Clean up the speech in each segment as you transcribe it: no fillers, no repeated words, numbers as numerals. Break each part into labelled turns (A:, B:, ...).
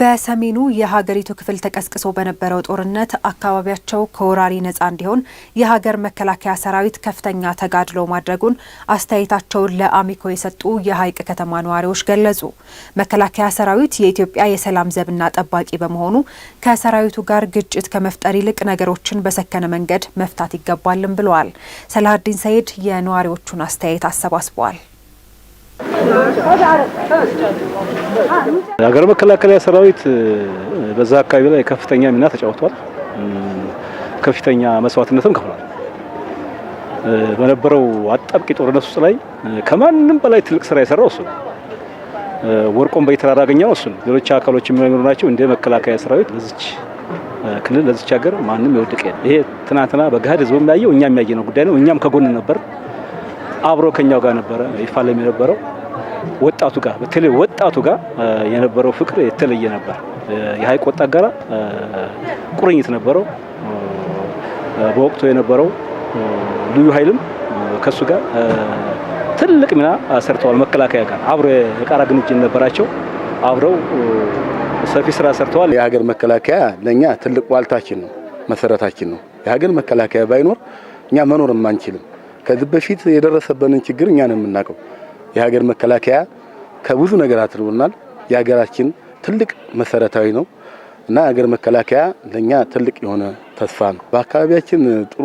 A: በሰሜኑ የሀገሪቱ ክፍል ተቀስቅሶ በነበረው ጦርነት አካባቢያቸው ከወራሪ ነጻ እንዲሆን የሀገር መከላከያ ሰራዊት ከፍተኛ ተጋድሎ ማድረጉን አስተያየታቸውን ለአሚኮ የሰጡ የሀይቅ ከተማ ነዋሪዎች ገለጹ። መከላከያ ሰራዊት የኢትዮጵያ የሰላም ዘብና ጠባቂ በመሆኑ ከሰራዊቱ ጋር ግጭት ከመፍጠር ይልቅ ነገሮችን በሰከነ መንገድ መፍታት ይገባልም ብለዋል። ሰላሀዲን ሰይድ የነዋሪዎቹን አስተያየት አሰባስበዋል።
B: የሀገር መከላከያ ሰራዊት በዛ አካባቢ ላይ ከፍተኛ ሚና ተጫውቷል። ከፍተኛ መስዋዕትነትም ከፍሏል። በነበረው አጣብቂ ጦርነት ውስጥ ላይ ከማንም በላይ ትልቅ ስራ የሰራው እሱ ነው። ወርቆም በይተራራ ያገኘው እሱ ነው። ሌሎች አካሎች የሚኖሩ ናቸው። እንደ መከላከያ ሰራዊት ለዚች ክልል ለዚች ሀገር ማንም ይወድቅ። ይሄ ትናንትና በጋድ ህዝቡ የሚያየው እኛም ያየነው ጉዳይ ነው። እኛም ከጎን ነበር፣ አብሮ ከኛው ጋር ነበረ ይፋለም የነበረው። ወጣቱ ጋር በተለይ ወጣቱ ጋር የነበረው ፍቅር የተለየ ነበር። የሀይቅ ወጣት ጋር ቁርኝት ነበረው። በወቅቱ የነበረው ልዩ ኃይልም ከሱ ጋር ትልቅ ሚና ሰርተዋል። መከላከያ ጋር አብሮ የጋራ ግንኙነት ነበራቸው። አብረው ሰፊ ስራ ሰርተዋል።
C: የሀገር መከላከያ ለኛ ትልቅ ዋልታችን ነው፣ መሰረታችን ነው። የሀገር መከላከያ ባይኖር እኛ መኖርም አንችልም። ከዚህ በፊት የደረሰበንን ችግር እኛ ነን የምናውቀው። የሀገር መከላከያ ከብዙ ነገር አትርቦናል። የሀገራችን ትልቅ መሰረታዊ ነው እና የሀገር መከላከያ ለኛ ትልቅ የሆነ ተስፋ ነው። በአካባቢያችን ጥሩ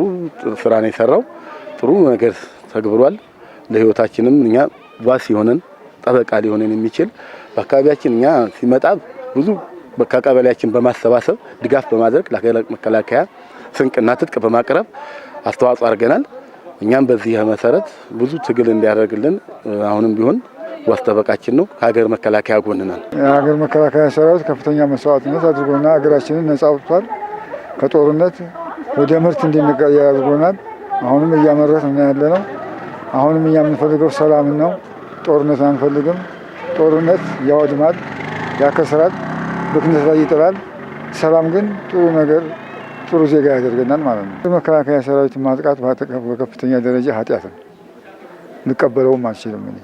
C: ስራ ነው የሰራው። ጥሩ ነገር ተግብሯል። ለህይወታችንም እኛ ዋስ የሆነን ጠበቃ ሊሆነን የሚችል በአካባቢያችን እኛ ሲመጣ ብዙ በአካባቢያችን በማሰባሰብ ድጋፍ በማድረግ ለሀገር መከላከያ ስንቅና ትጥቅ በማቅረብ አስተዋጽኦ አድርገናል። እኛም በዚህ መሰረት ብዙ ትግል እንዲያደርግልን አሁንም ቢሆን ዋስጠበቃችን ነው። ከሀገር መከላከያ ጎን ነን።
D: የሀገር መከላከያ ሰራዊት ከፍተኛ መስዋዕትነት አድርጎና ሀገራችንን ነጻ አውጥቷል። ከጦርነት ወደ ምርት እንድንቀየር አድርጎናል። አሁንም እያመረትን ነው ያለነው። አሁንም እኛ የምንፈልገው ሰላም ነው። ጦርነት አንፈልግም። ጦርነት ያወድማል፣ ያከስራል፣ ብክነት ላይ ይጥላል። ሰላም ግን ጥሩ ነገር ጥሩ ዜጋ ያደርገናል ማለት ነው። መከላከያ ሰራዊት ማጥቃት በከፍተኛ ደረጃ ኃጢአት ነው። ልቀበለውም አልችልም እኔ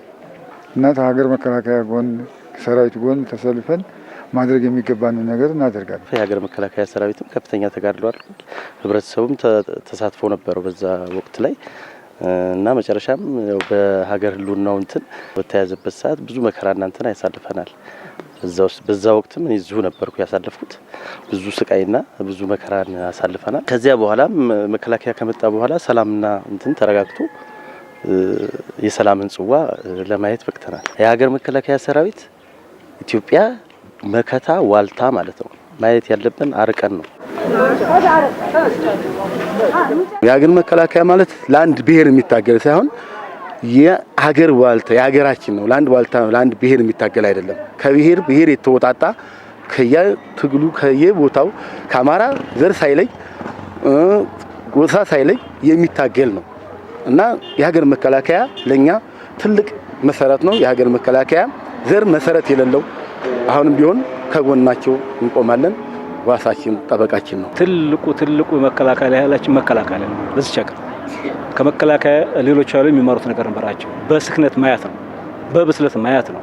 D: እና ከሀገር መከላከያ ጎን ሰራዊት ጎን ተሰልፈን ማድረግ የሚገባንን ነገር እናደርጋለን።
E: የሀገር መከላከያ ሰራዊትም ከፍተኛ ተጋድሎ አድርጓል። ህብረተሰቡም ተሳትፎ ነበረው በዛ ወቅት ላይ እና መጨረሻም በሀገር ህልውናው እንትን በተያዘበት ሰዓት ብዙ መከራና እንትን ያሳልፈናል። በዛ ወቅትም እኔ እዚሁ ነበርኩ ያሳለፍኩት። ብዙ ስቃይና ብዙ መከራን ያሳልፈናል። ከዚያ በኋላም መከላከያ ከመጣ በኋላ ሰላምና እንትን ተረጋግቶ የሰላምን ጽዋ ለማየት በቅተናል። የሀገር መከላከያ ሰራዊት ኢትዮጵያ መከታ ዋልታ ማለት ነው። ማየት ያለብን አርቀን ነው።
C: የሀገር መከላከያ ማለት ለአንድ ብሔር የሚታገል ሳይሆን የሀገር ዋልታ የሀገራችን ነው። ለአንድ ዋልታ ለአንድ ብሔር የሚታገል አይደለም። ከብሔር ብሔር የተወጣጣ ከየትግሉ ከየቦታው ከአማራ ዘር ሳይለይ ጎሳ ሳይለይ የሚታገል ነው እና የሀገር መከላከያ ለኛ ትልቅ መሰረት ነው። የሀገር መከላከያ ዘር መሰረት የሌለው አሁንም ቢሆን ከጎናቸው እንቆማለን። ዋሳችን ጠበቃችን ነው።
B: ትልቁ መከላከያ ኃይላችን መከላከያ ነው። ለዚህ ቸገር ከመከላከያ ሌሎች ኃይሎች የሚማሩት ነገር ነበራቸው። በስክነት ማያት ነው፣ በብስለት ማያት ነው፣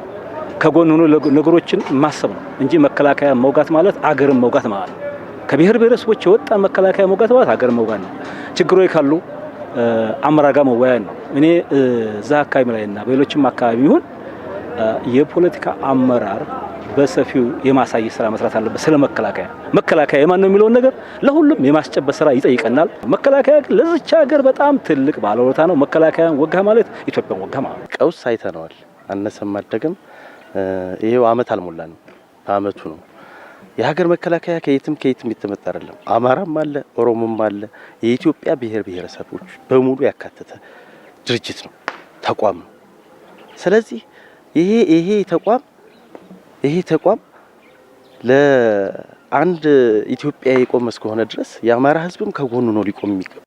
B: ከጎን ሆኖ ነገሮችን ማሰብ ነው እንጂ መከላከያ መውጋት ማለት አገርን መውጋት ማለት ነው። ከብሔር ብሔረሰቦች የወጣ መከላከያ መውጋት ማለት አገርን መውጋት ነው። ችግሮች ካሉ አመራር ጋር መወያየት ነው። እኔ እዛ አካባቢ ላይና በሌሎችም አካባቢ ይሁን የፖለቲካ አመራር በሰፊው የማሳየት ስራ መስራት አለበት። ስለ መከላከያ የማን ነው የሚለውን ነገር ለሁሉም የማስጨበጥ ስራ ይጠይቀናል። መከላከያ ለዚች ሀገር በጣም ትልቅ ባለውለታ ነው። መከላከያን ወጋ ማለት ኢትዮጵያን ወጋ ማለት።
E: ቀውስ አይተነዋል፣ አነሰም አደገም። ይሄው አመት አልሞላንም፣ በአመቱ ነው። የሀገር መከላከያ ከየትም የተመጣ አይደለም። አማራም አለ፣ ኦሮሞም አለ። የኢትዮጵያ ብሔር ብሔረሰቦች በሙሉ ያካተተ ድርጅት ነው፣ ተቋም ነው። ስለዚህ ይሄ ተቋም ለአንድ ኢትዮጵያ የቆመ እስከሆነ ድረስ የአማራ ህዝብም ከጎኑ ነው ሊቆም የሚገባው።